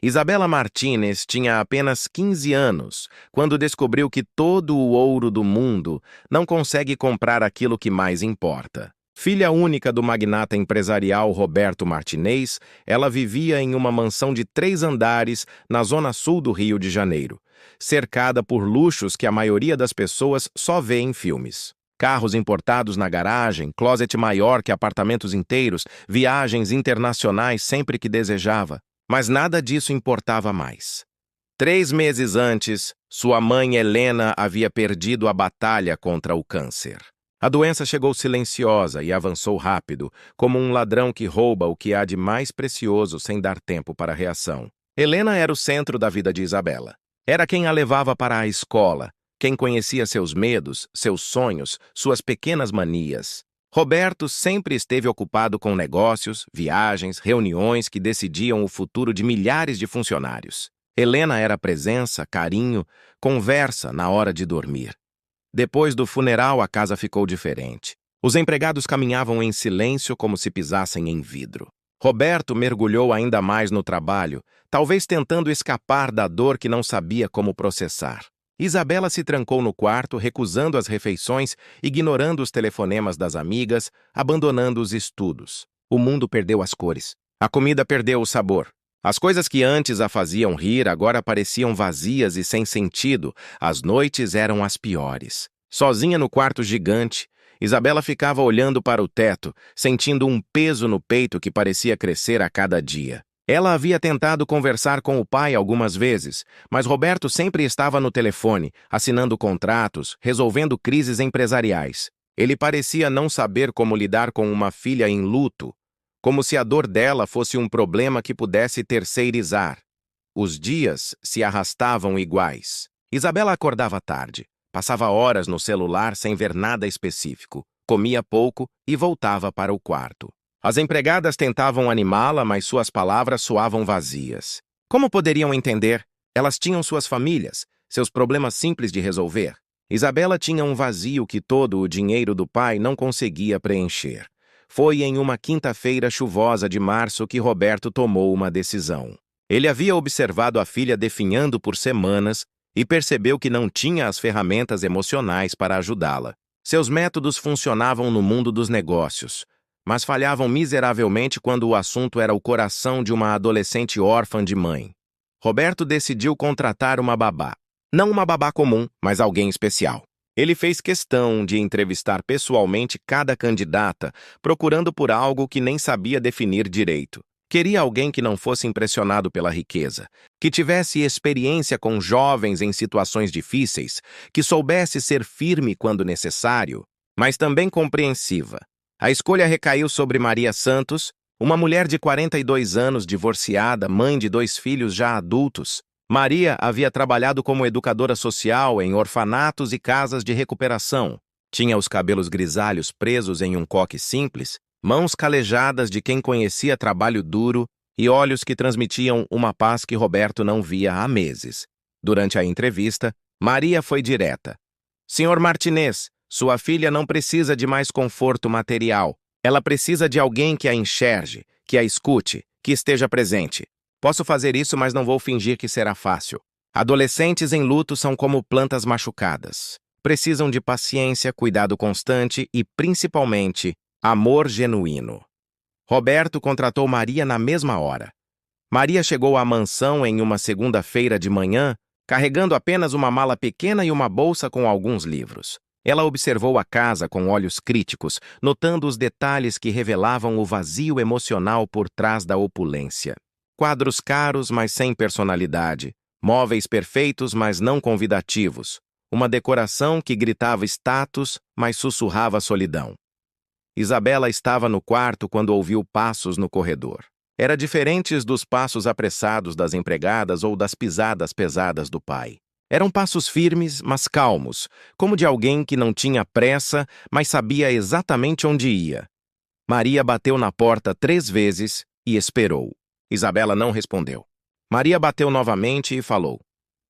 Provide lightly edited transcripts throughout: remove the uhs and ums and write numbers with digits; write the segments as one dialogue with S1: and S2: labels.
S1: Isabela Martínez tinha apenas 15 anos quando descobriu que todo o ouro do mundo não consegue comprar aquilo que mais importa. Filha única do magnata empresarial Roberto Martinez, ela vivia em uma mansão de 3 andares na zona sul do Rio de Janeiro, cercada por luxos que a maioria das pessoas só vê em filmes. Carros importados na garagem, closet maior que apartamentos inteiros, viagens internacionais sempre que desejava. Mas nada disso importava mais. 3 meses antes, sua mãe Helena havia perdido a batalha contra o câncer. A doença chegou silenciosa e avançou rápido, como um ladrão que rouba o que há de mais precioso sem dar tempo para reação. Helena era o centro da vida de Isabela. Era quem a levava para a escola, quem conhecia seus medos, seus sonhos, suas pequenas manias. Roberto sempre esteve ocupado com negócios, viagens, reuniões que decidiam o futuro de milhares de funcionários. Helena era presença, carinho, conversa na hora de dormir. Depois do funeral, a casa ficou diferente. Os empregados caminhavam em silêncio como se pisassem em vidro. Roberto mergulhou ainda mais no trabalho, talvez tentando escapar da dor que não sabia como processar. Isabela se trancou no quarto, recusando as refeições, ignorando os telefonemas das amigas, abandonando os estudos. O mundo perdeu as cores. A comida perdeu o sabor. As coisas que antes a faziam rir agora pareciam vazias e sem sentido. As noites eram as piores. Sozinha no quarto gigante, Isabela ficava olhando para o teto, sentindo um peso no peito que parecia crescer a cada dia. Ela havia tentado conversar com o pai algumas vezes, mas Roberto sempre estava no telefone, assinando contratos, resolvendo crises empresariais. Ele parecia não saber como lidar com uma filha em luto, como se a dor dela fosse um problema que pudesse terceirizar. Os dias se arrastavam iguais. Isabela acordava tarde, passava horas no celular sem ver nada específico, comia pouco e voltava para o quarto. As empregadas tentavam animá-la, mas suas palavras soavam vazias. Como poderiam entender? Elas tinham suas famílias, seus problemas simples de resolver. Isabela tinha um vazio que todo o dinheiro do pai não conseguia preencher. Foi em uma quinta-feira chuvosa de março que Roberto tomou uma decisão. Ele havia observado a filha definhando por semanas e percebeu que não tinha as ferramentas emocionais para ajudá-la. Seus métodos funcionavam no mundo dos negócios, mas falhavam miseravelmente quando o assunto era o coração de uma adolescente órfã de mãe. Roberto decidiu contratar uma babá. Não uma babá comum, mas alguém especial. Ele fez questão de entrevistar pessoalmente cada candidata, procurando por algo que nem sabia definir direito. Queria alguém que não fosse impressionado pela riqueza, que tivesse experiência com jovens em situações difíceis, que soubesse ser firme quando necessário, mas também compreensiva. A escolha recaiu sobre Maria Santos, uma mulher de 42 anos, divorciada, mãe de 2 filhos já adultos. Maria havia trabalhado como educadora social em orfanatos e casas de recuperação. Tinha os cabelos grisalhos presos em um coque simples, mãos calejadas de quem conhecia trabalho duro e olhos que transmitiam uma paz que Roberto não via há meses. Durante a entrevista, Maria foi direta. Senhor Martinez, sua filha não precisa de mais conforto material. Ela precisa de alguém que a enxergue, que a escute, que esteja presente. Posso fazer isso, mas não vou fingir que será fácil. Adolescentes em luto são como plantas machucadas. Precisam de paciência, cuidado constante e, principalmente, amor genuíno. Roberto contratou Maria na mesma hora. Maria chegou à mansão em uma segunda-feira de manhã, carregando apenas uma mala pequena e uma bolsa com alguns livros. Ela observou a casa com olhos críticos, notando os detalhes que revelavam o vazio emocional por trás da opulência. Quadros caros, mas sem personalidade. Móveis perfeitos, mas não convidativos. Uma decoração que gritava status, mas sussurrava solidão. Isabela estava no quarto quando ouviu passos no corredor. Era diferente dos passos apressados das empregadas ou das pisadas pesadas do pai. Eram passos firmes, mas calmos, como de alguém que não tinha pressa, mas sabia exatamente onde ia. Maria bateu na porta 3 vezes e esperou. Isabela não respondeu. Maria bateu novamente e falou: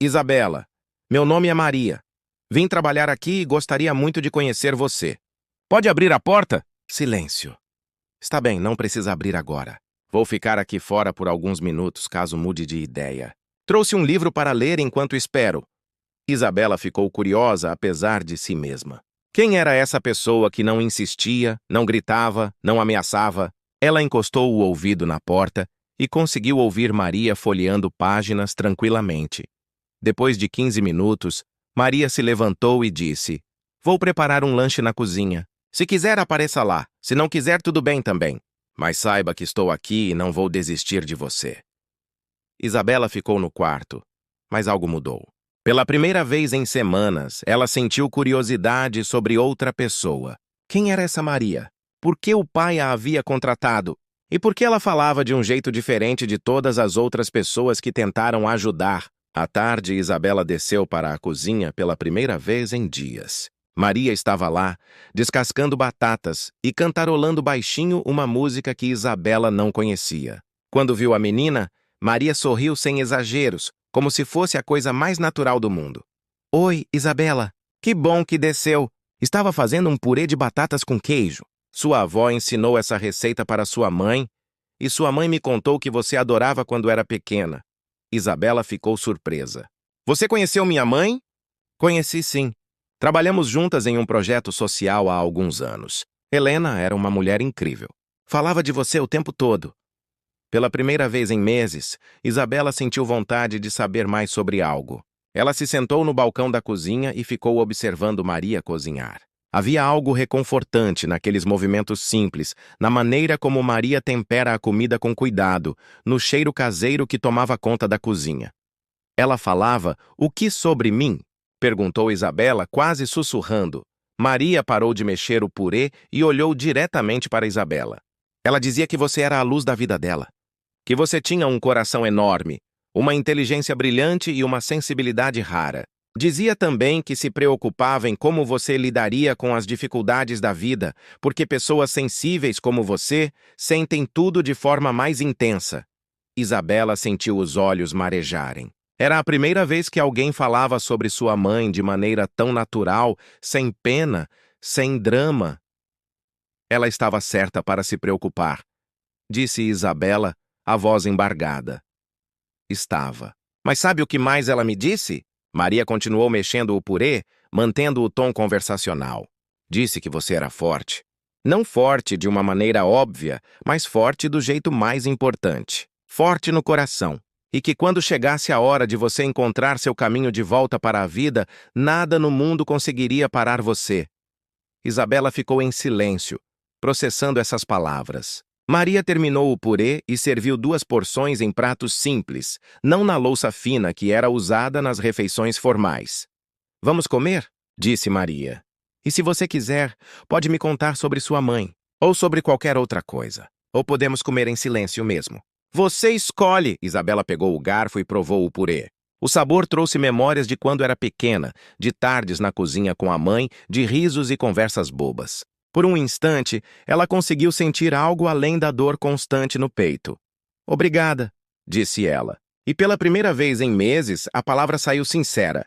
S1: Isabela, meu nome é Maria. Vim trabalhar aqui e gostaria muito de conhecer você. Pode abrir a porta? Silêncio. Está bem, não precisa abrir agora. Vou ficar aqui fora por alguns minutos caso mude de ideia. Trouxe um livro para ler enquanto espero. Isabela ficou curiosa apesar de si mesma. Quem era essa pessoa que não insistia, não gritava, não ameaçava? Ela encostou o ouvido na porta e conseguiu ouvir Maria folheando páginas tranquilamente. Depois de 15 minutos, Maria se levantou e disse: Vou preparar um lanche na cozinha. Se quiser, apareça lá. Se não quiser, tudo bem também. Mas saiba que estou aqui e não vou desistir de você. Isabela ficou no quarto, mas algo mudou. Pela primeira vez em semanas, ela sentiu curiosidade sobre outra pessoa. Quem era essa Maria? Por que o pai a havia contratado? E por que ela falava de um jeito diferente de todas as outras pessoas que tentaram ajudar? À tarde, Isabela desceu para a cozinha pela primeira vez em dias. Maria estava lá, descascando batatas e cantarolando baixinho uma música que Isabela não conhecia. Quando viu a menina, Maria sorriu sem exageros, como se fosse a coisa mais natural do mundo. Oi, Isabela. Que bom que desceu. Estava fazendo um purê de batatas com queijo. Sua avó ensinou essa receita para sua mãe, e sua mãe me contou que você adorava quando era pequena. Isabela ficou surpresa. Você conheceu minha mãe? Conheci sim. Trabalhamos juntas em um projeto social há alguns anos. Helena era uma mulher incrível. Falava de você o tempo todo. Pela primeira vez em meses, Isabela sentiu vontade de saber mais sobre algo. Ela se sentou no balcão da cozinha e ficou observando Maria cozinhar. Havia algo reconfortante naqueles movimentos simples, na maneira como Maria tempera a comida com cuidado, no cheiro caseiro que tomava conta da cozinha. Ela falava: "O que sobre mim?" perguntou Isabela, quase sussurrando. Maria parou de mexer o purê e olhou diretamente para Isabela. Ela dizia que você era a luz da vida dela. Que você tinha um coração enorme, uma inteligência brilhante e uma sensibilidade rara. Dizia também que se preocupava em como você lidaria com as dificuldades da vida, porque pessoas sensíveis como você sentem tudo de forma mais intensa. Isabela sentiu os olhos marejarem. Era a primeira vez que alguém falava sobre sua mãe de maneira tão natural, sem pena, sem drama. Ela estava certa para se preocupar, disse Isabela, a voz embargada. Estava. Mas sabe o que mais ela me disse? Maria continuou mexendo o purê, mantendo o tom conversacional. Disse que você era forte. Não forte de uma maneira óbvia, mas forte do jeito mais importante. Forte no coração. E que quando chegasse a hora de você encontrar seu caminho de volta para a vida, nada no mundo conseguiria parar você. Isabela ficou em silêncio, processando essas palavras. Maria terminou o purê e serviu 2 porções em pratos simples, não na louça fina que era usada nas refeições formais. Vamos comer? Disse Maria. E se você quiser, pode me contar sobre sua mãe, ou sobre qualquer outra coisa. Ou podemos comer em silêncio mesmo. Você escolhe! Isabela pegou o garfo e provou o purê. O sabor trouxe memórias de quando era pequena, de tardes na cozinha com a mãe, de risos e conversas bobas. Por um instante, ela conseguiu sentir algo além da dor constante no peito. Obrigada, disse ela. E pela primeira vez em meses, a palavra saiu sincera.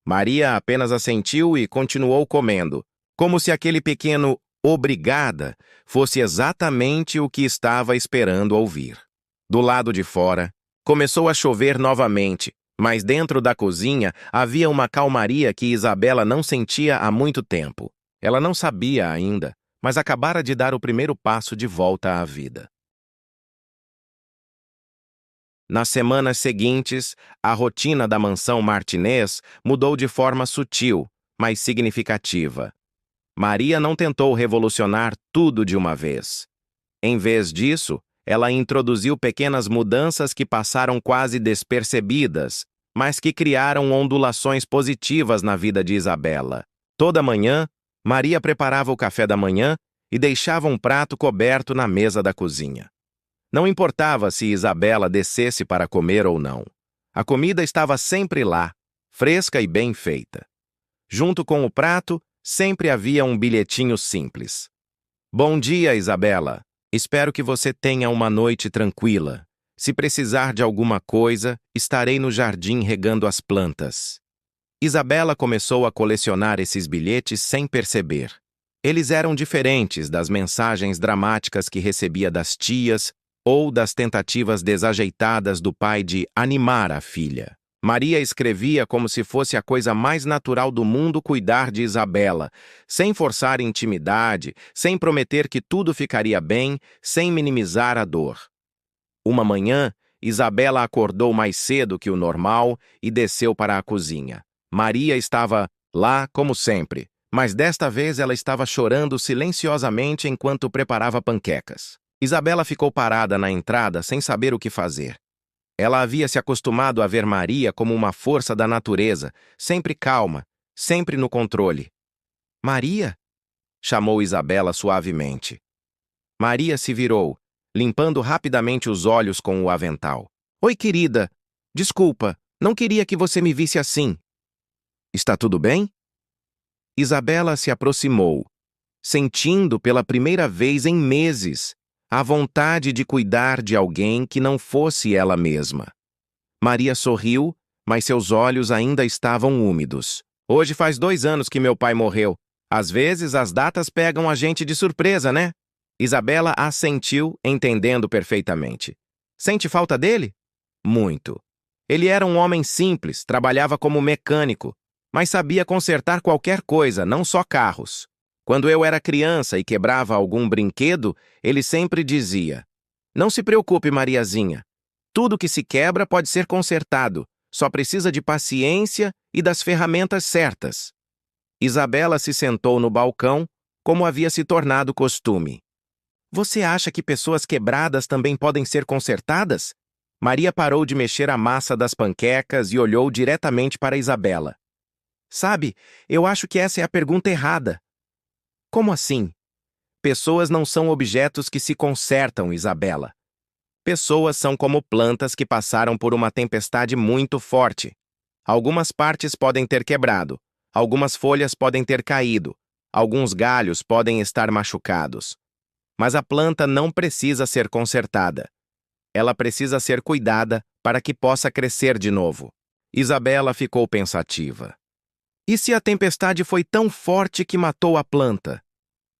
S1: Maria apenas assentiu e continuou comendo, como se aquele pequeno obrigada fosse exatamente o que estava esperando ouvir. Do lado de fora, começou a chover novamente, mas dentro da cozinha havia uma calmaria que Isabela não sentia há muito tempo. Ela não sabia ainda, mas acabara de dar o primeiro passo de volta à vida. Nas semanas seguintes, a rotina da mansão Martinez mudou de forma sutil, mas significativa. Maria não tentou revolucionar tudo de uma vez. Em vez disso, ela introduziu pequenas mudanças que passaram quase despercebidas, mas que criaram ondulações positivas na vida de Isabela. Toda manhã, Maria preparava o café da manhã e deixava um prato coberto na mesa da cozinha. Não importava se Isabela descesse para comer ou não. A comida estava sempre lá, fresca e bem feita. Junto com o prato, sempre havia um bilhetinho simples. Bom dia, Isabela. Espero que você tenha uma noite tranquila. Se precisar de alguma coisa, estarei no jardim regando as plantas. Isabela começou a colecionar esses bilhetes sem perceber. Eles eram diferentes das mensagens dramáticas que recebia das tias, ou das tentativas desajeitadas do pai de animar a filha. Maria escrevia como se fosse a coisa mais natural do mundo cuidar de Isabela, sem forçar intimidade, sem prometer que tudo ficaria bem, sem minimizar a dor. Uma manhã, Isabela acordou mais cedo que o normal e desceu para a cozinha. Maria estava lá, como sempre, mas desta vez ela estava chorando silenciosamente enquanto preparava panquecas. Isabela ficou parada na entrada sem saber o que fazer. Ela havia se acostumado a ver Maria como uma força da natureza, sempre calma, sempre no controle. "Maria?" chamou Isabela suavemente. Maria se virou, limpando rapidamente os olhos com o avental. "Oi, querida. Desculpa, não queria que você me visse assim." "Está tudo bem?" Isabela se aproximou, sentindo pela primeira vez em meses a vontade de cuidar de alguém que não fosse ela mesma. Maria sorriu, mas seus olhos ainda estavam úmidos. "Hoje faz 2 anos que meu pai morreu. Às vezes as datas pegam a gente de surpresa, né?" Isabela assentiu, entendendo perfeitamente. "Sente falta dele?" "Muito. Ele era um homem simples, trabalhava como mecânico, mas sabia consertar qualquer coisa, não só carros. Quando eu era criança e quebrava algum brinquedo, ele sempre dizia: 'Não se preocupe, Mariazinha. Tudo que se quebra pode ser consertado, só precisa de paciência e das ferramentas certas." Isabela se sentou no balcão, como havia se tornado costume. "Você acha que pessoas quebradas também podem ser consertadas?" Maria parou de mexer a massa das panquecas e olhou diretamente para Isabela. "Sabe, eu acho que essa é a pergunta errada." "Como assim?" "Pessoas não são objetos que se consertam, Isabela. Pessoas são como plantas que passaram por uma tempestade muito forte. Algumas partes podem ter quebrado, algumas folhas podem ter caído, alguns galhos podem estar machucados. Mas a planta não precisa ser consertada. Ela precisa ser cuidada para que possa crescer de novo." Isabela ficou pensativa. "E se a tempestade foi tão forte que matou a planta?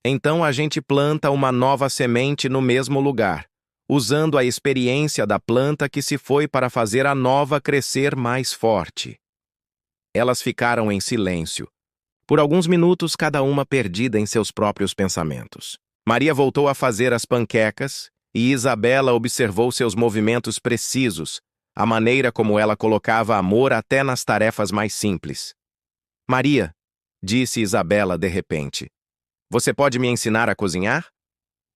S1: Então a gente planta uma nova semente no mesmo lugar, usando a experiência da planta que se foi para fazer a nova crescer mais forte." Elas ficaram em silêncio, por alguns minutos cada uma perdida em seus próprios pensamentos. Maria voltou a fazer as panquecas e Isabela observou seus movimentos precisos, a maneira como ela colocava amor até nas tarefas mais simples. "Maria", disse Isabela de repente, "você pode me ensinar a cozinhar?"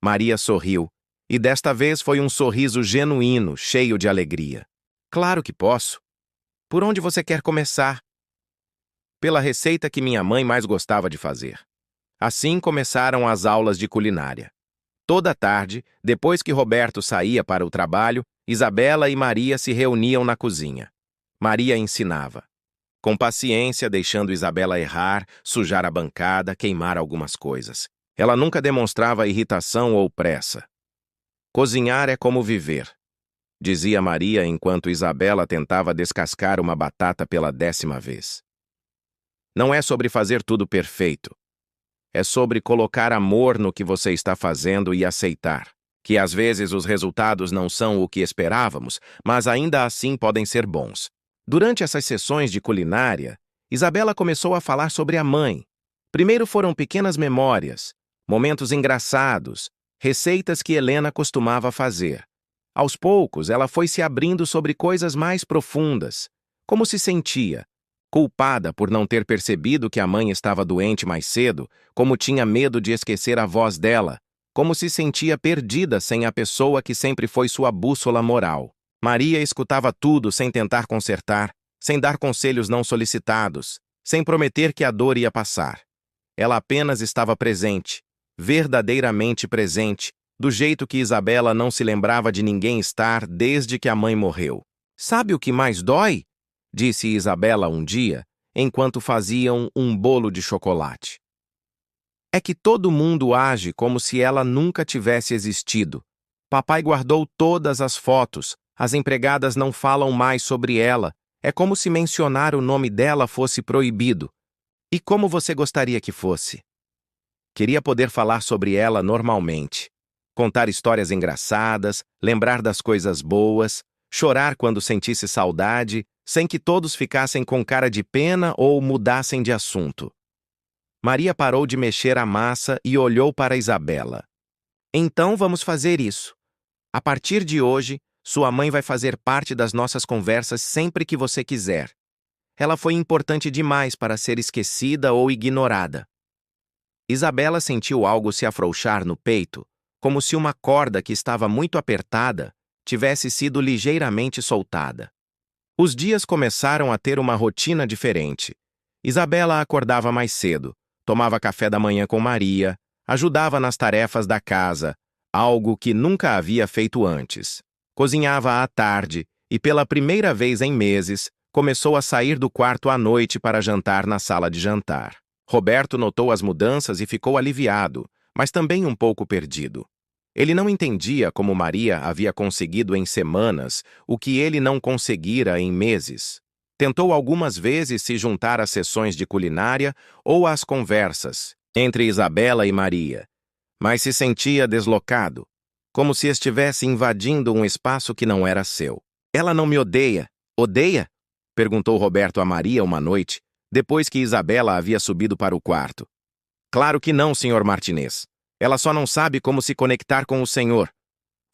S1: Maria sorriu, e desta vez foi um sorriso genuíno, cheio de alegria. "Claro que posso. Por onde você quer começar?" "Pela receita que minha mãe mais gostava de fazer." Assim começaram as aulas de culinária. Toda tarde, depois que Roberto saía para o trabalho, Isabela e Maria se reuniam na cozinha. Maria ensinava, com paciência, deixando Isabela errar, sujar a bancada, queimar algumas coisas. Ela nunca demonstrava irritação ou pressa. "Cozinhar é como viver", dizia Maria enquanto Isabela tentava descascar uma batata pela 10ª vez. "Não é sobre fazer tudo perfeito. É sobre colocar amor no que você está fazendo e aceitar que às vezes os resultados não são o que esperávamos, mas ainda assim podem ser bons." Durante essas sessões de culinária, Isabela começou a falar sobre a mãe. Primeiro foram pequenas memórias, momentos engraçados, receitas que Helena costumava fazer. Aos poucos, ela foi se abrindo sobre coisas mais profundas, como se sentia, culpada por não ter percebido que a mãe estava doente mais cedo, como tinha medo de esquecer a voz dela, como se sentia perdida sem a pessoa que sempre foi sua bússola moral. Maria escutava tudo sem tentar consertar, sem dar conselhos não solicitados, sem prometer que a dor ia passar. Ela apenas estava presente, verdadeiramente presente, do jeito que Isabela não se lembrava de ninguém estar desde que a mãe morreu. "Sabe o que mais dói?" disse Isabela um dia, enquanto faziam um bolo de chocolate. "É que todo mundo age como se ela nunca tivesse existido. Papai guardou todas as fotos, as empregadas não falam mais sobre ela, é como se mencionar o nome dela fosse proibido. E como você gostaria que fosse?" Queria poder falar sobre ela normalmente, contar histórias engraçadas, lembrar das coisas boas, chorar quando sentisse saudade, sem que todos ficassem com cara de pena ou mudassem de assunto. Maria parou de mexer a massa e olhou para Isabela. Então vamos fazer isso. A partir de hoje, sua mãe vai fazer parte das nossas conversas sempre que você quiser. Ela foi importante demais para ser esquecida ou ignorada. Isabela sentiu algo se afrouxar no peito, como se uma corda que estava muito apertada tivesse sido ligeiramente soltada. Os dias começaram a ter uma rotina diferente. Isabela acordava mais cedo, tomava café da manhã com Maria, ajudava nas tarefas da casa, algo que nunca havia feito antes. Cozinhava à tarde e, pela primeira vez em meses, começou a sair do quarto à noite para jantar na sala de jantar. Roberto notou as mudanças e ficou aliviado, mas também um pouco perdido. Ele não entendia como Maria havia conseguido em semanas o que ele não conseguira em meses. Tentou algumas vezes se juntar às sessões de culinária ou às conversas entre Isabela e Maria, mas se sentia deslocado, como se estivesse invadindo um espaço que não era seu. Ela não me odeia. Odeia? Perguntou Roberto a Maria uma noite, depois que Isabela havia subido para o quarto. Claro que não, Sr. Martinez. Ela só não sabe como se conectar com o Senhor.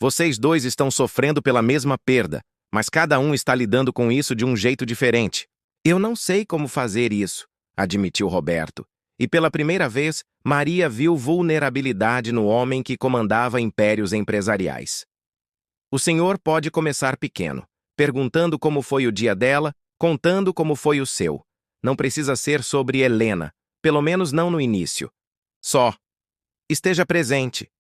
S1: Vocês dois estão sofrendo pela mesma perda, mas cada um está lidando com isso de um jeito diferente. Eu não sei como fazer isso, admitiu Roberto. E pela primeira vez, Maria viu vulnerabilidade no homem que comandava impérios empresariais. O senhor pode começar pequeno, perguntando como foi o dia dela, contando como foi o seu. Não precisa ser sobre Helena, pelo menos não no início. Só. Esteja presente.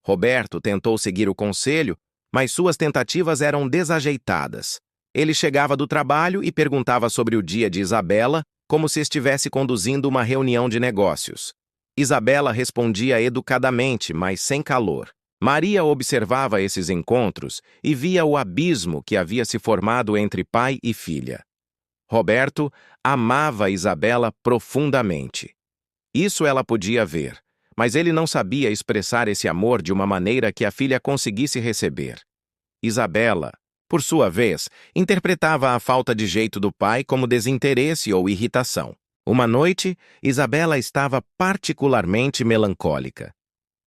S1: Roberto tentou seguir o conselho, mas suas tentativas eram desajeitadas. Ele chegava do trabalho e perguntava sobre o dia de Isabela, como se estivesse conduzindo uma reunião de negócios. Isabela respondia educadamente, mas sem calor. Maria observava esses encontros e via o abismo que havia se formado entre pai e filha. Roberto amava Isabela profundamente. Isso ela podia ver, mas ele não sabia expressar esse amor de uma maneira que a filha conseguisse receber. Isabela, por sua vez, interpretava a falta de jeito do pai como desinteresse ou irritação. Uma noite, Isabela estava particularmente melancólica.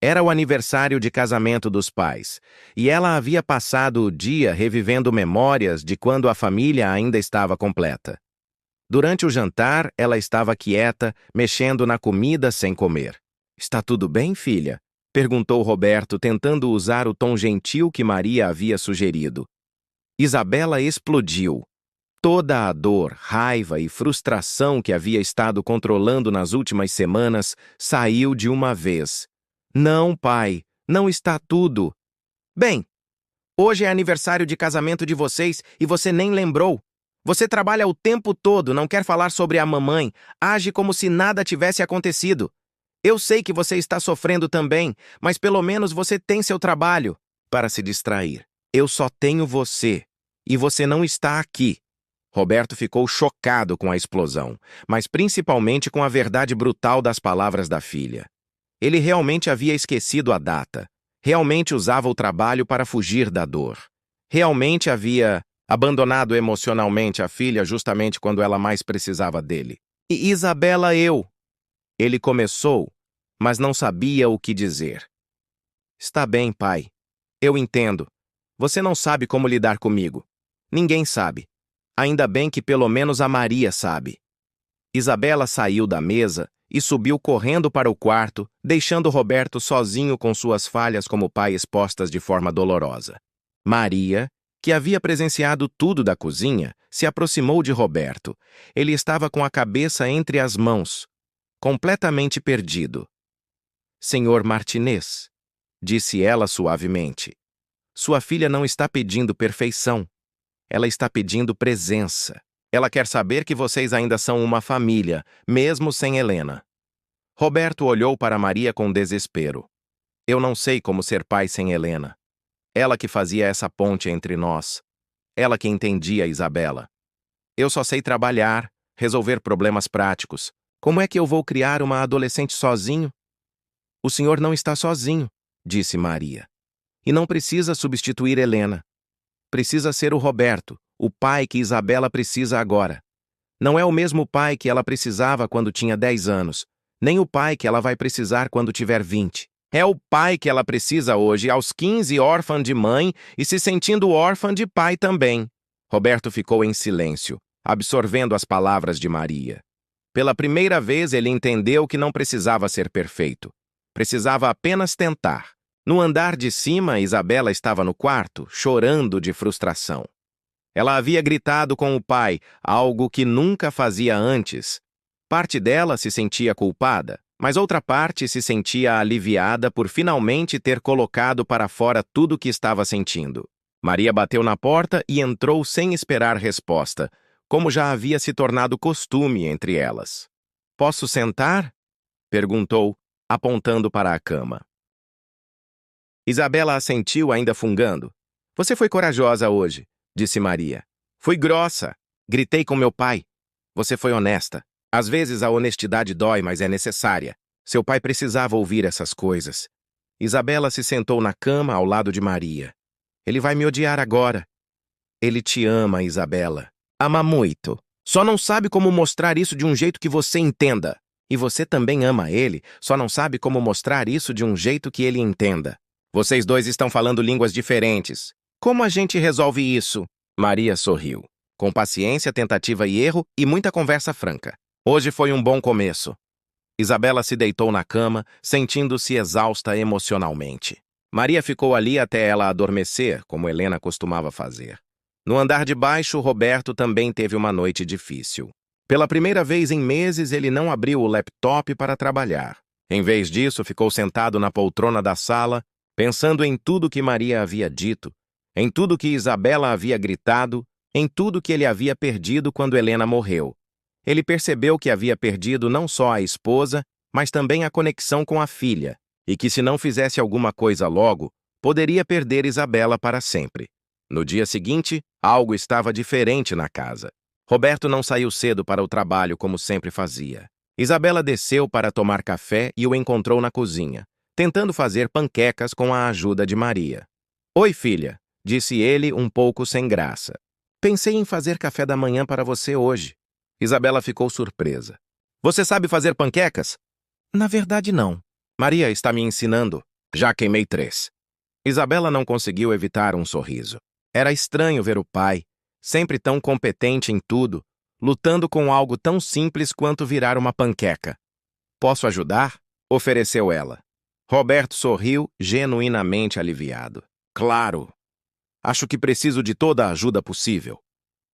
S1: Era o aniversário de casamento dos pais, e ela havia passado o dia revivendo memórias de quando a família ainda estava completa. Durante o jantar, ela estava quieta, mexendo na comida sem comer. Está tudo bem, filha? Perguntou Roberto, tentando usar o tom gentil que Maria havia sugerido. Isabela explodiu. Toda a dor, raiva e frustração que havia estado controlando nas últimas semanas saiu de uma vez. Não, pai, não está tudo. Bem, hoje é aniversário de casamento de vocês e você nem lembrou. Você trabalha o tempo todo, não quer falar sobre a mamãe, age como se nada tivesse acontecido. Eu sei que você está sofrendo também, mas pelo menos você tem seu trabalho para se distrair. Eu só tenho você, e você não está aqui. Roberto ficou chocado com a explosão, mas principalmente com a verdade brutal das palavras da filha. Ele realmente havia esquecido a data. Realmente usava o trabalho para fugir da dor. Realmente havia abandonado emocionalmente a filha justamente quando ela mais precisava dele. E Isabela, Ele começou, mas não sabia o que dizer. Está bem, pai. Eu entendo. Você não sabe como lidar comigo. Ninguém sabe. Ainda bem que pelo menos a Maria sabe. Isabela saiu da mesa e subiu correndo para o quarto, deixando Roberto sozinho com suas falhas como pai expostas de forma dolorosa. Maria, que havia presenciado tudo da cozinha, se aproximou de Roberto. Ele estava com a cabeça entre as mãos, completamente perdido. Senhor Martinez, disse ela suavemente, sua filha não está pedindo perfeição. Ela está pedindo presença. Ela quer saber que vocês ainda são uma família, mesmo sem Helena. Roberto olhou para Maria com desespero. Eu não sei como ser pai sem Helena. Ela que fazia essa ponte entre nós. Ela que entendia Isabela. Eu só sei trabalhar, resolver problemas práticos. Como é que eu vou criar uma adolescente sozinho? O senhor não está sozinho, disse Maria. E não precisa substituir Helena. Precisa ser o Roberto, o pai que Isabela precisa agora. Não é o mesmo pai que ela precisava quando tinha 10 anos, nem o pai que ela vai precisar quando tiver 20. É o pai que ela precisa hoje, aos 15, órfã de mãe e se sentindo órfã de pai também. Roberto ficou em silêncio, absorvendo as palavras de Maria. Pela primeira vez, ele entendeu que não precisava ser perfeito. Precisava apenas tentar. No andar de cima, Isabela estava no quarto, chorando de frustração. Ela havia gritado com o pai, algo que nunca fazia antes. Parte dela se sentia culpada, mas outra parte se sentia aliviada por finalmente ter colocado para fora tudo o que estava sentindo. Maria bateu na porta e entrou sem esperar resposta, como já havia se tornado costume entre elas. "Posso sentar?" perguntou, apontando para a cama. Isabela assentiu, ainda fungando. "Você foi corajosa hoje", disse Maria. "Fui grossa. Gritei com meu pai. Você foi honesta. Às vezes a honestidade dói, mas é necessária. Seu pai precisava ouvir essas coisas." Isabela se sentou na cama ao lado de Maria. "Ele vai me odiar agora." "Ele te ama, Isabela. Ama muito. Só não sabe como mostrar isso de um jeito que você entenda. E você também ama ele, só não sabe como mostrar isso de um jeito que ele entenda. Vocês dois estão falando línguas diferentes. Como a gente resolve isso?" Maria sorriu. Com paciência, tentativa e erro e muita conversa franca. Hoje foi um bom começo. Isabela se deitou na cama, sentindo-se exausta emocionalmente. Maria ficou ali até ela adormecer, como Helena costumava fazer. No andar de baixo, Roberto também teve uma noite difícil. Pela primeira vez em meses, ele não abriu o laptop para trabalhar. Em vez disso, ficou sentado na poltrona da sala, pensando em tudo que Maria havia dito, em tudo que Isabela havia gritado, em tudo que ele havia perdido quando Helena morreu. Ele percebeu que havia perdido não só a esposa, mas também a conexão com a filha, e que se não fizesse alguma coisa logo, poderia perder Isabela para sempre. No dia seguinte, algo estava diferente na casa. Roberto não saiu cedo para o trabalho como sempre fazia. Isabela desceu para tomar café e o encontrou na cozinha, tentando fazer panquecas com a ajuda de Maria. "Oi, filha", disse ele um pouco sem graça. "Pensei em fazer café da manhã para você hoje." Isabela ficou surpresa. "Você sabe fazer panquecas?" "Na verdade, não. Maria está me ensinando. Já queimei 3." Isabela não conseguiu evitar um sorriso. Era estranho ver o pai, sempre tão competente em tudo, lutando com algo tão simples quanto virar uma panqueca. "Posso ajudar?" ofereceu ela. Roberto sorriu, genuinamente aliviado. "Claro. Acho que preciso de toda a ajuda possível."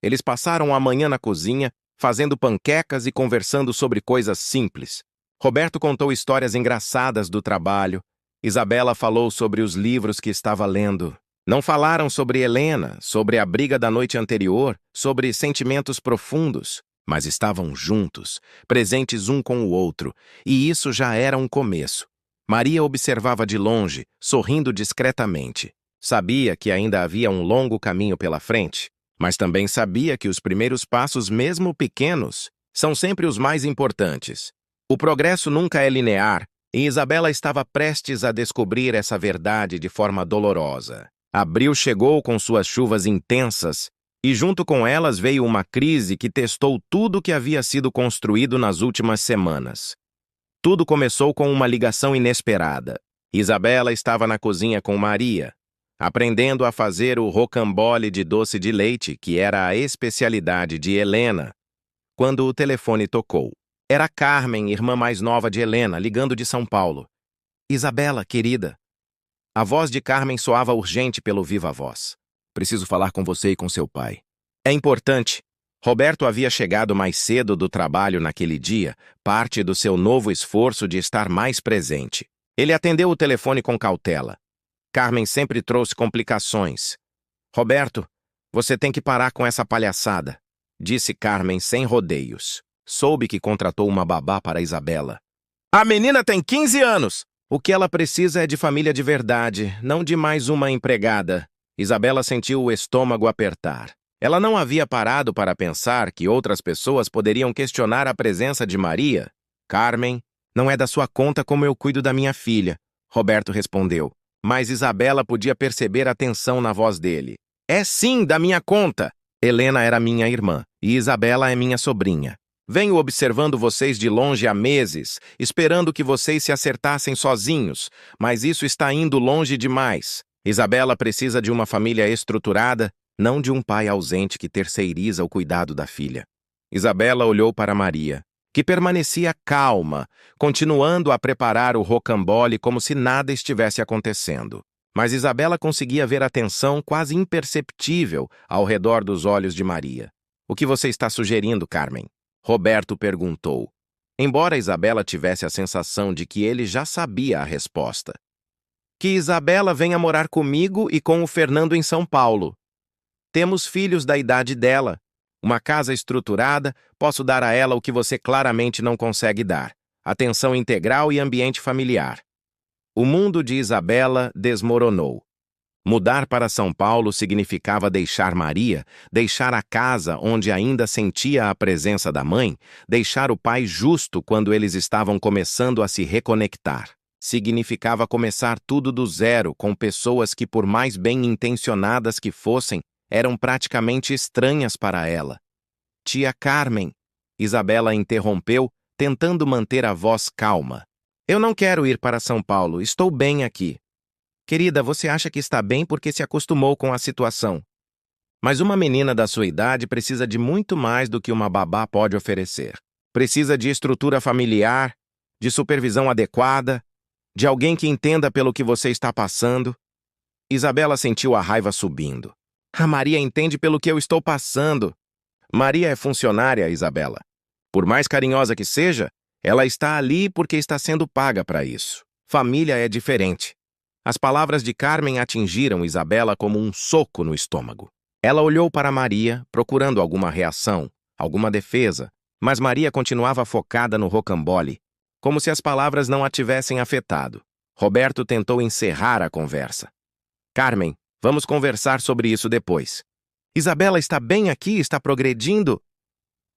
S1: Eles passaram a manhã na cozinha, fazendo panquecas e conversando sobre coisas simples. Roberto contou histórias engraçadas do trabalho. Isabela falou sobre os livros que estava lendo. Não falaram sobre Helena, sobre a briga da noite anterior, sobre sentimentos profundos, mas estavam juntos, presentes um com o outro, e isso já era um começo. Maria observava de longe, sorrindo discretamente. Sabia que ainda havia um longo caminho pela frente, mas também sabia que os primeiros passos, mesmo pequenos, são sempre os mais importantes. O progresso nunca é linear, e Isabela estava prestes a descobrir essa verdade de forma dolorosa. Abril chegou com suas chuvas intensas, e junto com elas veio uma crise que testou tudo o que havia sido construído nas últimas semanas. Tudo começou com uma ligação inesperada. Isabela estava na cozinha com Maria, aprendendo a fazer o rocambole de doce de leite, que era a especialidade de Helena, quando o telefone tocou. Era Carmen, irmã mais nova de Helena, ligando de São Paulo. "Isabela, querida." A voz de Carmen soava urgente pelo viva-voz. "Preciso falar com você e com seu pai." "É importante." Roberto havia chegado mais cedo do trabalho naquele dia, parte do seu novo esforço de estar mais presente. Ele atendeu o telefone com cautela. Carmen sempre trouxe complicações. "Roberto, você tem que parar com essa palhaçada", disse Carmen sem rodeios. Soube que contratou uma babá para Isabela. "A menina tem 15 anos! O que ela precisa é de família de verdade, não de mais uma empregada." Isabela sentiu o estômago apertar. Ela não havia parado para pensar que outras pessoas poderiam questionar a presença de Maria. "Carmen, não é da sua conta como eu cuido da minha filha", Roberto respondeu. Mas Isabela podia perceber a tensão na voz dele. É sim, da minha conta! Helena era minha irmã e Isabela é minha sobrinha. Venho observando vocês de longe há meses, esperando que vocês se acertassem sozinhos, mas isso está indo longe demais. Isabela precisa de uma família estruturada, não de um pai ausente que terceiriza o cuidado da filha. Isabela olhou para Maria, que permanecia calma, continuando a preparar o rocambole como se nada estivesse acontecendo. Mas Isabela conseguia ver a tensão quase imperceptível ao redor dos olhos de Maria. O que você está sugerindo, Carmen? Roberto perguntou. Embora Isabela tivesse a sensação de que ele já sabia a resposta. Que Isabela venha morar comigo e com o Fernando em São Paulo. Temos filhos da idade dela. Uma casa estruturada, posso dar a ela o que você claramente não consegue dar: atenção integral e ambiente familiar. O mundo de Isabela desmoronou. Mudar para São Paulo significava deixar Maria, deixar a casa onde ainda sentia a presença da mãe, deixar o pai justo quando eles estavam começando a se reconectar. Significava começar tudo do zero com pessoas que, por mais bem-intencionadas que fossem, eram praticamente estranhas para ela. Tia Carmen, Isabela interrompeu, tentando manter a voz calma. Eu não quero ir para São Paulo, estou bem aqui. Querida, você acha que está bem porque se acostumou com a situação. Mas uma menina da sua idade precisa de muito mais do que uma babá pode oferecer. Precisa de estrutura familiar, de supervisão adequada, de alguém que entenda pelo que você está passando. Isabela sentiu a raiva subindo. A Maria entende pelo que eu estou passando. Maria é funcionária, Isabela. Por mais carinhosa que seja, ela está ali porque está sendo paga para isso. Família é diferente. As palavras de Carmen atingiram Isabela como um soco no estômago. Ela olhou para Maria, procurando alguma reação, alguma defesa, mas Maria continuava focada no rocambole, como se as palavras não a tivessem afetado. Roberto tentou encerrar a conversa. Carmen, vamos conversar sobre isso depois. Isabela está bem aqui, está progredindo?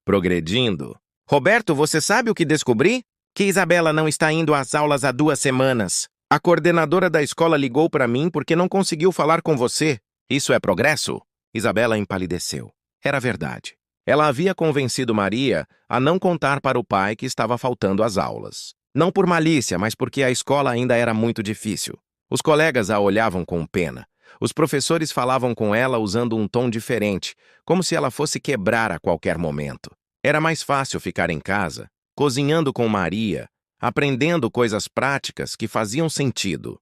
S1: Progredindo? Roberto, você sabe o que descobri? Que Isabela não está indo às aulas há 2 semanas. A coordenadora da escola ligou para mim porque não conseguiu falar com você. Isso é progresso? Isabela empalideceu. Era verdade. Ela havia convencido Maria a não contar para o pai que estava faltando às aulas. Não por malícia, mas porque a escola ainda era muito difícil. Os colegas a olhavam com pena. Os professores falavam com ela usando um tom diferente, como se ela fosse quebrar a qualquer momento. Era mais fácil ficar em casa, cozinhando com Maria, aprendendo coisas práticas que faziam sentido.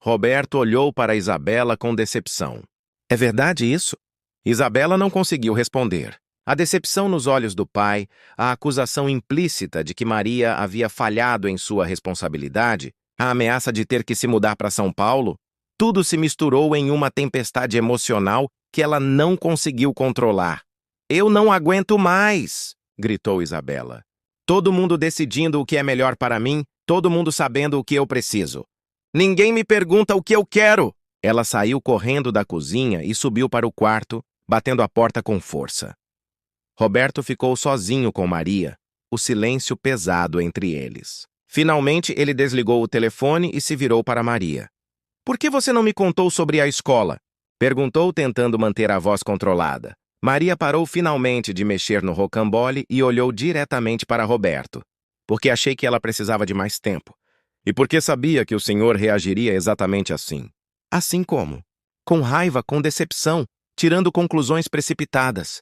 S1: Roberto olhou para Isabela com decepção. É verdade isso? Isabela não conseguiu responder. A decepção nos olhos do pai, a acusação implícita de que Maria havia falhado em sua responsabilidade, a ameaça de ter que se mudar para São Paulo, tudo se misturou em uma tempestade emocional que ela não conseguiu controlar. Eu não aguento mais! Gritou Isabela. Todo mundo decidindo o que é melhor para mim, todo mundo sabendo o que eu preciso. Ninguém me pergunta o que eu quero! Ela saiu correndo da cozinha e subiu para o quarto, batendo a porta com força. Roberto ficou sozinho com Maria, o silêncio pesado entre eles. Finalmente, ele desligou o telefone e se virou para Maria. Por que você não me contou sobre a escola? Perguntou, tentando manter a voz controlada. Maria parou finalmente de mexer no rocambole e olhou diretamente para Roberto, porque achei que ela precisava de mais tempo, e porque sabia que o senhor reagiria exatamente assim. Assim como? Com raiva, com decepção, tirando conclusões precipitadas.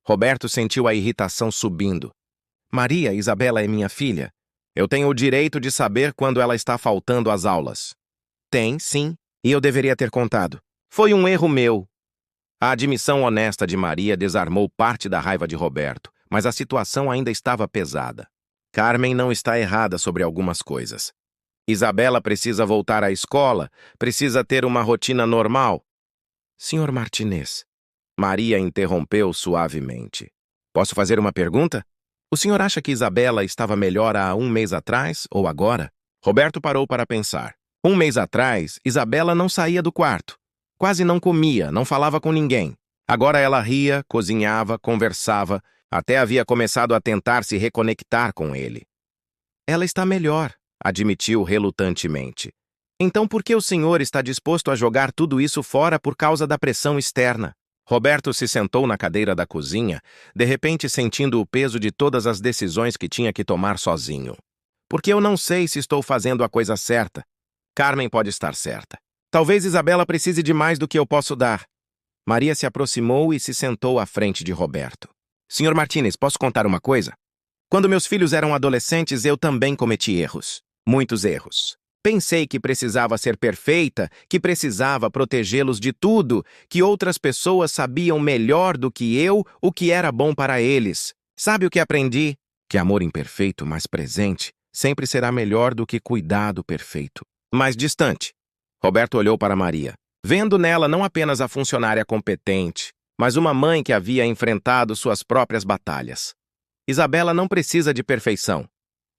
S1: Roberto sentiu a irritação subindo. Maria, Isabela é minha filha. Eu tenho o direito de saber quando ela está faltando às aulas. Tem, sim, e eu deveria ter contado. Foi um erro meu. A admissão honesta de Maria desarmou parte da raiva de Roberto, mas a situação ainda estava pesada. Carmen não está errada sobre algumas coisas. Isabela precisa voltar à escola, precisa ter uma rotina normal. Senhor Martinez, Maria interrompeu suavemente. Posso fazer uma pergunta? O senhor acha que Isabela estava melhor há 1 mês atrás ou agora? Roberto parou para pensar. 1 mês atrás, Isabela não saía do quarto. Quase não comia, não falava com ninguém. Agora ela ria, cozinhava, conversava, até havia começado a tentar se reconectar com ele. Ela está melhor, admitiu relutantemente. Então por que o senhor está disposto a jogar tudo isso fora por causa da pressão externa? Roberto se sentou na cadeira da cozinha, de repente sentindo o peso de todas as decisões que tinha que tomar sozinho. Porque eu não sei se estou fazendo a coisa certa. Carmen pode estar certa. Talvez Isabela precise de mais do que eu posso dar. Maria se aproximou e se sentou à frente de Roberto. Senhor Martínez, posso contar uma coisa? Quando meus filhos eram adolescentes, eu também cometi erros. Muitos erros. Pensei que precisava ser perfeita, que precisava protegê-los de tudo, que outras pessoas sabiam melhor do que eu o que era bom para eles. Sabe o que aprendi? Que amor imperfeito, mas presente, sempre será melhor do que cuidado perfeito, mais distante. Roberto olhou para Maria, vendo nela não apenas a funcionária competente, mas uma mãe que havia enfrentado suas próprias batalhas. Isabela não precisa de perfeição,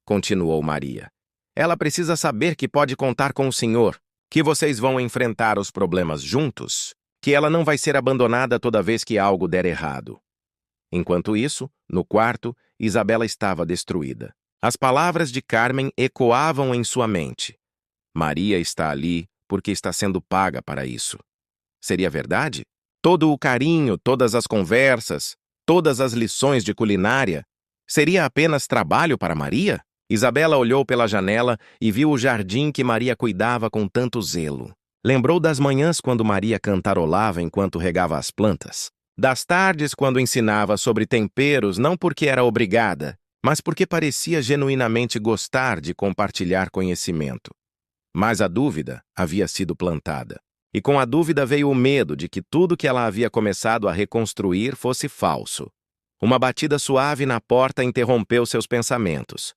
S1: continuou Maria. Ela precisa saber que pode contar com o senhor, que vocês vão enfrentar os problemas juntos, que ela não vai ser abandonada toda vez que algo der errado. Enquanto isso, no quarto, Isabela estava destruída. As palavras de Carmen ecoavam em sua mente. Maria está ali porque está sendo paga para isso. Seria verdade? Todo o carinho, todas as conversas, todas as lições de culinária, seria apenas trabalho para Maria? Isabela olhou pela janela e viu o jardim que Maria cuidava com tanto zelo. Lembrou das manhãs quando Maria cantarolava enquanto regava as plantas. Das tardes quando ensinava sobre temperos não porque era obrigada, mas porque parecia genuinamente gostar de compartilhar conhecimento. Mas a dúvida havia sido plantada. E com a dúvida veio o medo de que tudo que ela havia começado a reconstruir fosse falso. Uma batida suave na porta interrompeu seus pensamentos.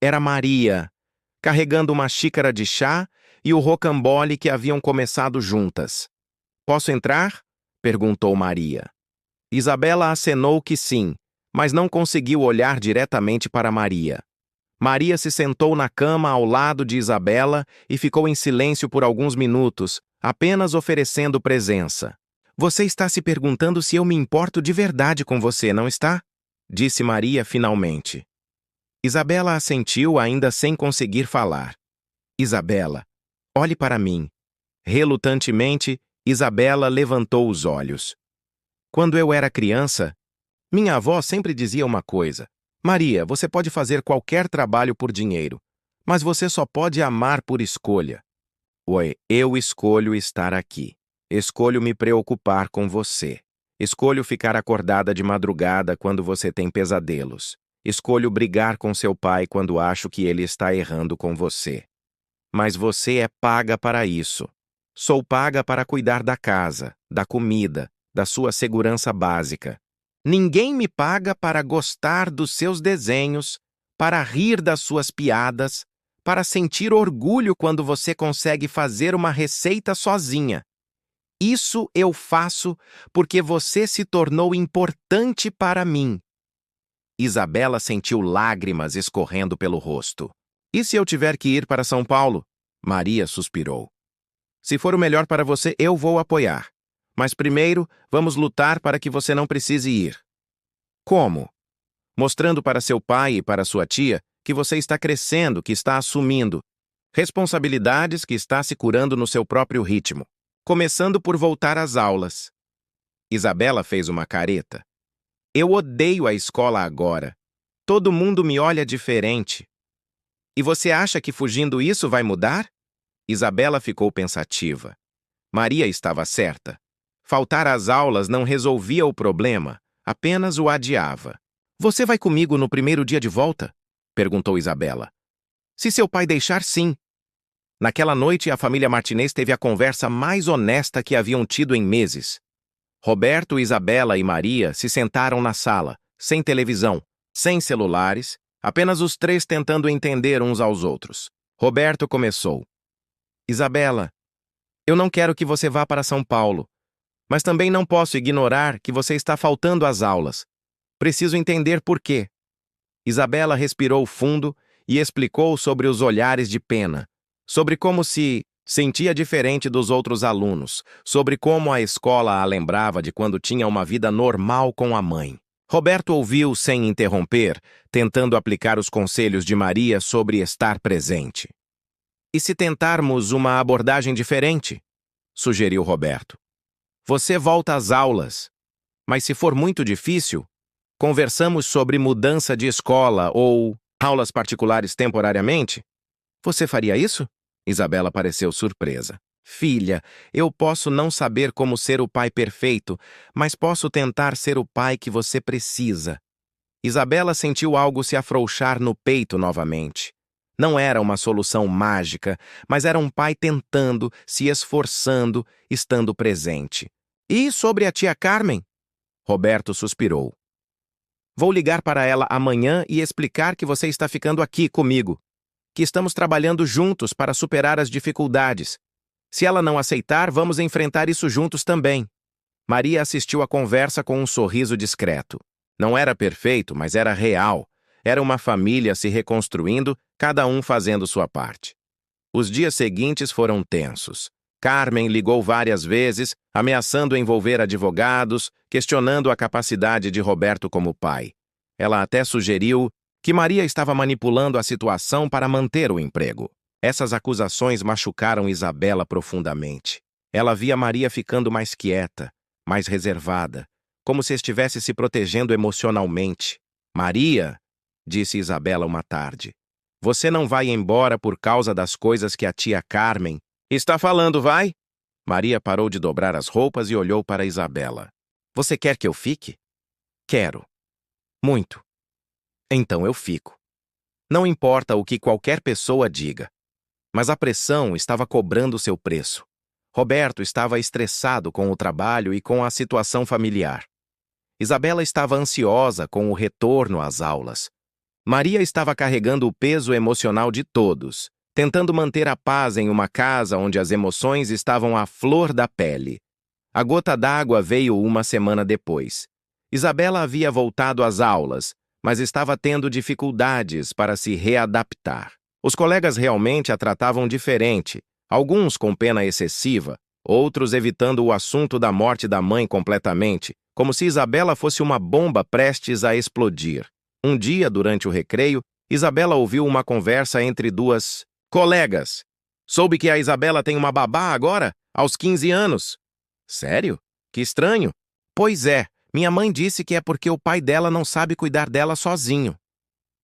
S1: Era Maria, carregando uma xícara de chá e o rocambole que haviam começado juntas. "Posso entrar?" perguntou Maria. Isabela acenou que sim, mas não conseguiu olhar diretamente para Maria. Maria se sentou na cama ao lado de Isabela e ficou em silêncio por alguns minutos, apenas oferecendo presença. "Você está se perguntando se eu me importo de verdade com você, não está?" disse Maria finalmente. Isabela assentiu ainda sem conseguir falar. "Isabela, olhe para mim." Relutantemente, Isabela levantou os olhos. "Quando eu era criança, minha avó sempre dizia uma coisa: Maria, você pode fazer qualquer trabalho por dinheiro, mas você só pode amar por escolha. Oi, eu escolho estar aqui. Escolho me preocupar com você. Escolho ficar acordada de madrugada quando você tem pesadelos. Escolho brigar com seu pai quando acho que ele está errando com você. Mas você é paga para isso. Sou paga para cuidar da casa, da comida, da sua segurança básica. Ninguém me paga para gostar dos seus desenhos, para rir das suas piadas, para sentir orgulho quando você consegue fazer uma receita sozinha. Isso eu faço porque você se tornou importante para mim." Isabela sentiu lágrimas escorrendo pelo rosto. "E se eu tiver que ir para São Paulo?" Maria suspirou. "Se for o melhor para você, eu vou apoiar. Mas primeiro, vamos lutar para que você não precise ir." "Como?" "Mostrando para seu pai e para sua tia que você está crescendo, que está assumindo responsabilidades, que está se curando no seu próprio ritmo. Começando por voltar às aulas." Isabela fez uma careta. "Eu odeio a escola agora. Todo mundo me olha diferente." "E você acha que fugindo isso vai mudar?" Isabela ficou pensativa. Maria estava certa. Faltar às aulas não resolvia o problema, apenas o adiava. "Você vai comigo no primeiro dia de volta?" perguntou Isabela. "Se seu pai deixar, sim." Naquela noite, a família Martinez teve a conversa mais honesta que haviam tido em meses. Roberto, Isabela e Maria se sentaram na sala, sem televisão, sem celulares, apenas os três tentando entender uns aos outros. Roberto começou. "Isabela, eu não quero que você vá para São Paulo, mas também não posso ignorar que você está faltando às aulas. Preciso entender por quê." Isabela respirou fundo e explicou sobre os olhares de pena, sobre como se sentia diferente dos outros alunos, sobre como a escola a lembrava de quando tinha uma vida normal com a mãe. Roberto ouviu sem interromper, tentando aplicar os conselhos de Maria sobre estar presente. E se tentarmos uma abordagem diferente? Sugeriu Roberto. Você volta às aulas, mas se for muito difícil, conversamos sobre mudança de escola ou aulas particulares temporariamente? Você faria isso? Isabela pareceu surpresa. Filha, eu posso não saber como ser o pai perfeito, mas posso tentar ser o pai que você precisa. Isabela sentiu algo se afrouxar no peito novamente. Não era uma solução mágica, mas era um pai tentando, se esforçando, estando presente. E sobre a tia Carmen? Roberto suspirou. Vou ligar para ela amanhã e explicar que você está ficando aqui comigo, que estamos trabalhando juntos para superar as dificuldades. Se ela não aceitar, vamos enfrentar isso juntos também. Maria assistiu à conversa com um sorriso discreto. Não era perfeito, mas era real. Era uma família se reconstruindo, cada um fazendo sua parte. Os dias seguintes foram tensos. Carmen ligou várias vezes, ameaçando envolver advogados, questionando a capacidade de Roberto como pai. Ela até sugeriu que Maria estava manipulando a situação para manter o emprego. Essas acusações machucaram Isabela profundamente. Ela via Maria ficando mais quieta, mais reservada, como se estivesse se protegendo emocionalmente. Maria, disse Isabela uma tarde, você não vai embora por causa das coisas que a tia Carmen está falando, vai? Maria parou de dobrar as roupas e olhou para Isabela. Você quer que eu fique? Quero. Muito. Então eu fico. Não importa o que qualquer pessoa diga. Mas a pressão estava cobrando seu preço. Roberto estava estressado com o trabalho e com a situação familiar. Isabela estava ansiosa com o retorno às aulas. Maria estava carregando o peso emocional de todos, tentando manter a paz em uma casa onde as emoções estavam à flor da pele. A gota d'água veio uma semana depois. Isabela havia voltado às aulas, mas estava tendo dificuldades para se readaptar. Os colegas realmente a tratavam diferente, alguns com pena excessiva, outros evitando o assunto da morte da mãe completamente, como se Isabela fosse uma bomba prestes a explodir. Um dia, durante o recreio, Isabela ouviu uma conversa entre duas colegas. Soube que a Isabela tem uma babá agora, aos 15 anos. Sério? Que estranho. Pois é, minha mãe disse que é porque o pai dela não sabe cuidar dela sozinho.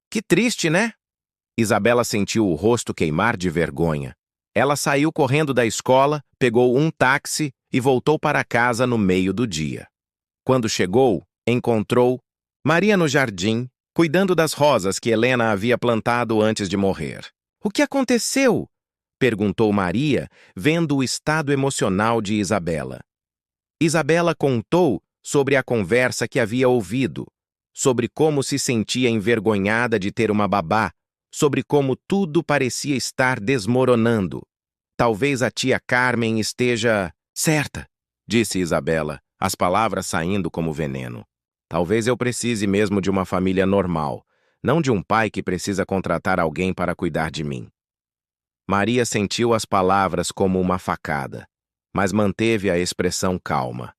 S1: Que triste, né? Isabela sentiu o rosto queimar de vergonha. Ela saiu correndo da escola, pegou um táxi e voltou para casa no meio do dia. Quando chegou, encontrou Maria no jardim, cuidando das rosas que Helena havia plantado antes de morrer. O que aconteceu? Perguntou Maria, vendo o estado emocional de Isabela. Isabela contou sobre a conversa que havia ouvido, sobre como se sentia envergonhada de ter uma babá, sobre como tudo parecia estar desmoronando. Talvez a tia Carmen esteja certa, disse Isabela, as palavras saindo como veneno. Talvez eu precise mesmo de uma família normal, não de um pai que precisa contratar alguém para cuidar de mim. Maria sentiu as palavras como uma facada, mas manteve a expressão calma.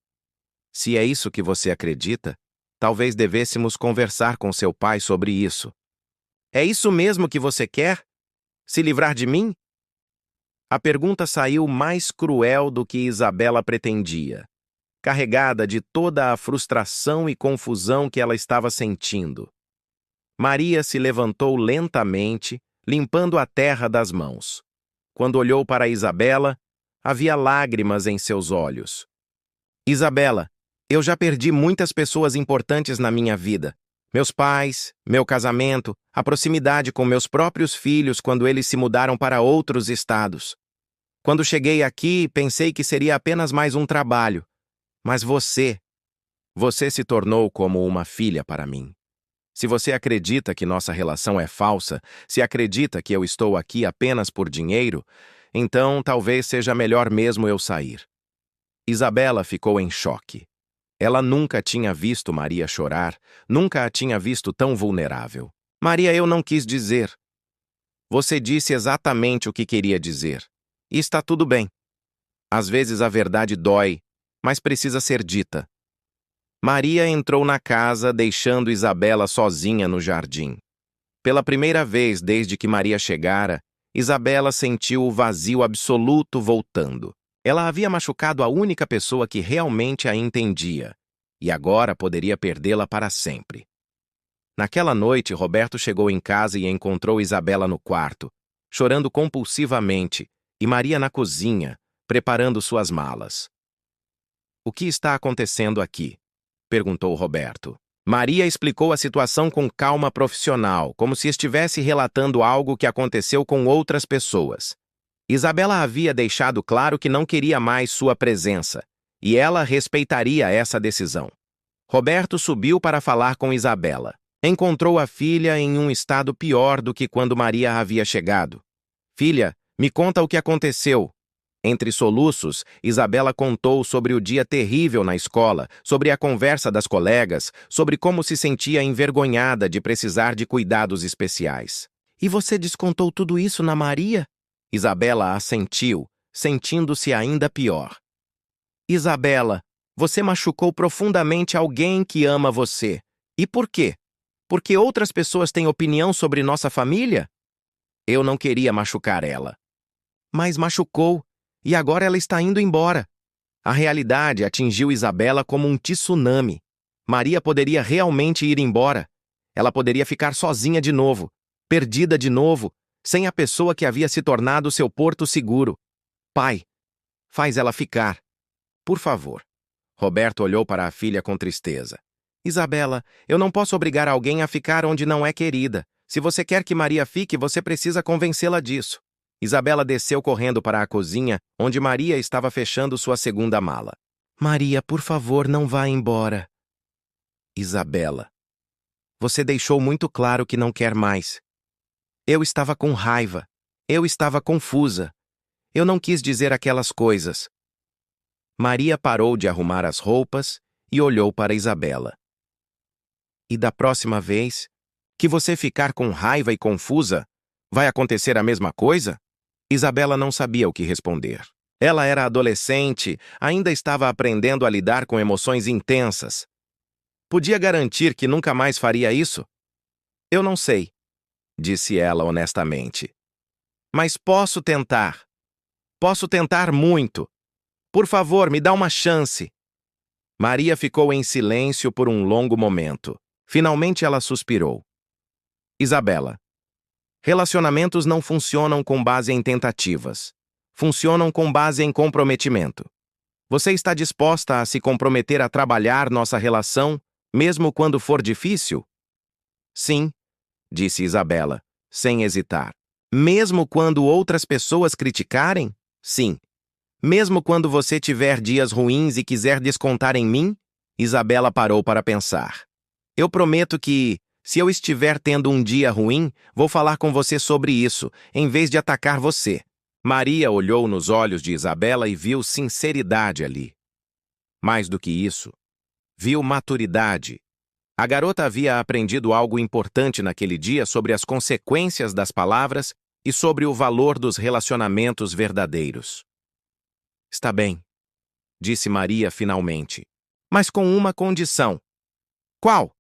S1: Se é isso que você acredita, talvez devêssemos conversar com seu pai sobre isso. É isso mesmo que você quer? Se livrar de mim? A pergunta saiu mais cruel do que Isabela pretendia, carregada de toda a frustração e confusão que ela estava sentindo. Maria se levantou lentamente, limpando a terra das mãos. Quando olhou para Isabela, havia lágrimas em seus olhos. Isabela, eu já perdi muitas pessoas importantes na minha vida. Meus pais, meu casamento, a proximidade com meus próprios filhos quando eles se mudaram para outros estados. Quando cheguei aqui, pensei que seria apenas mais um trabalho. Mas você se tornou como uma filha para mim. Se você acredita que nossa relação é falsa, se acredita que eu estou aqui apenas por dinheiro, então talvez seja melhor mesmo eu sair. Isabela ficou em choque. Ela nunca tinha visto Maria chorar, nunca a tinha visto tão vulnerável. Maria, eu não quis dizer. Você disse exatamente o que queria dizer. E está tudo bem. Às vezes a verdade dói, mas precisa ser dita. Maria entrou na casa, deixando Isabela sozinha no jardim. Pela primeira vez desde que Maria chegara, Isabela sentiu o vazio absoluto voltando. Ela havia machucado a única pessoa que realmente a entendia, e agora poderia perdê-la para sempre. Naquela noite, Roberto chegou em casa e encontrou Isabela no quarto, chorando compulsivamente, e Maria na cozinha, preparando suas malas. "O que está acontecendo aqui?" perguntou Roberto. Maria explicou a situação com calma profissional, como se estivesse relatando algo que aconteceu com outras pessoas. Isabela havia deixado claro que não queria mais sua presença, e ela respeitaria essa decisão. Roberto subiu para falar com Isabela. Encontrou a filha em um estado pior do que quando Maria havia chegado. "Filha, me conta o que aconteceu." Entre soluços, Isabela contou sobre o dia terrível na escola, sobre a conversa das colegas, sobre como se sentia envergonhada de precisar de cuidados especiais. "E você descontou tudo isso na Maria?" Isabela assentiu, sentindo-se ainda pior. "Isabela, você machucou profundamente alguém que ama você. E por quê? Porque outras pessoas têm opinião sobre nossa família?" "Eu não queria machucar ela." "Mas machucou. E agora ela está indo embora." A realidade atingiu Isabela como um tsunami. Maria poderia realmente ir embora. Ela poderia ficar sozinha de novo, perdida de novo, sem a pessoa que havia se tornado seu porto seguro. "Pai, faz ela ficar, por favor." Roberto olhou para a filha com tristeza. "Isabela, eu não posso obrigar alguém a ficar onde não é querida. Se você quer que Maria fique, você precisa convencê-la disso." Isabela desceu correndo para a cozinha, onde Maria estava fechando sua segunda mala. "Maria, por favor, não vá embora." "Isabela, você deixou muito claro que não quer mais." "Eu estava com raiva. Eu estava confusa. Eu não quis dizer aquelas coisas." Maria parou de arrumar as roupas e olhou para Isabela. "E da próxima vez que você ficar com raiva e confusa, vai acontecer a mesma coisa?" Isabela não sabia o que responder. Ela era adolescente, ainda estava aprendendo a lidar com emoções intensas. Podia garantir que nunca mais faria isso? "Eu não sei", disse ela honestamente. "Mas posso tentar. Posso tentar muito. Por favor, me dá uma chance." Maria ficou em silêncio por um longo momento. Finalmente ela suspirou. "Isabela, relacionamentos não funcionam com base em tentativas. Funcionam com base em comprometimento. Você está disposta a se comprometer a trabalhar nossa relação, mesmo quando for difícil?" "Sim", disse Isabela, sem hesitar. "Mesmo quando outras pessoas criticarem?" "Sim." "Mesmo quando você tiver dias ruins e quiser descontar em mim?" Isabela parou para pensar. "Eu prometo que, se eu estiver tendo um dia ruim, vou falar com você sobre isso, em vez de atacar você." Maria olhou nos olhos de Isabela e viu sinceridade ali. Mais do que isso, viu maturidade. A garota havia aprendido algo importante naquele dia sobre as consequências das palavras e sobre o valor dos relacionamentos verdadeiros. "Está bem", disse Maria finalmente. "Mas com uma condição." "Qual?"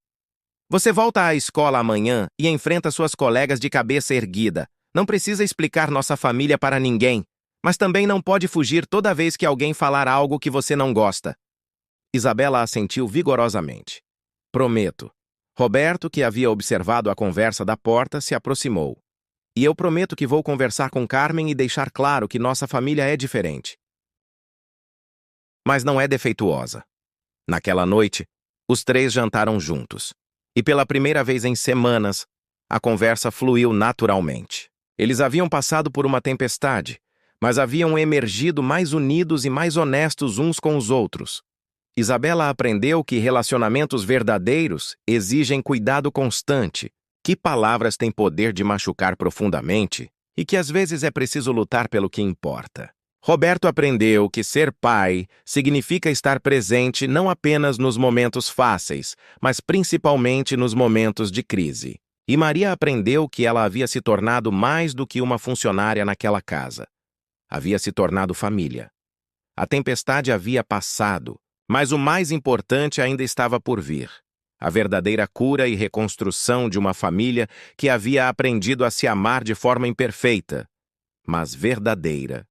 S1: "Você volta à escola amanhã e enfrenta suas colegas de cabeça erguida. Não precisa explicar nossa família para ninguém, mas também não pode fugir toda vez que alguém falar algo que você não gosta." Isabela assentiu vigorosamente. "Prometo." Roberto, que havia observado a conversa da porta, se aproximou. "E eu prometo que vou conversar com Carmen e deixar claro que nossa família é diferente. Mas não é defeituosa." Naquela noite, os três jantaram juntos. E pela primeira vez em semanas, a conversa fluiu naturalmente. Eles haviam passado por uma tempestade, mas haviam emergido mais unidos e mais honestos uns com os outros. Isabela aprendeu que relacionamentos verdadeiros exigem cuidado constante, que palavras têm poder de machucar profundamente e que às vezes é preciso lutar pelo que importa. Roberto aprendeu que ser pai significa estar presente não apenas nos momentos fáceis, mas principalmente nos momentos de crise. E Maria aprendeu que ela havia se tornado mais do que uma funcionária naquela casa. Havia se tornado família. A tempestade havia passado, Mas o mais importante ainda estava por vir. A verdadeira cura e reconstrução de uma família que havia aprendido a se amar de forma imperfeita, mas verdadeira.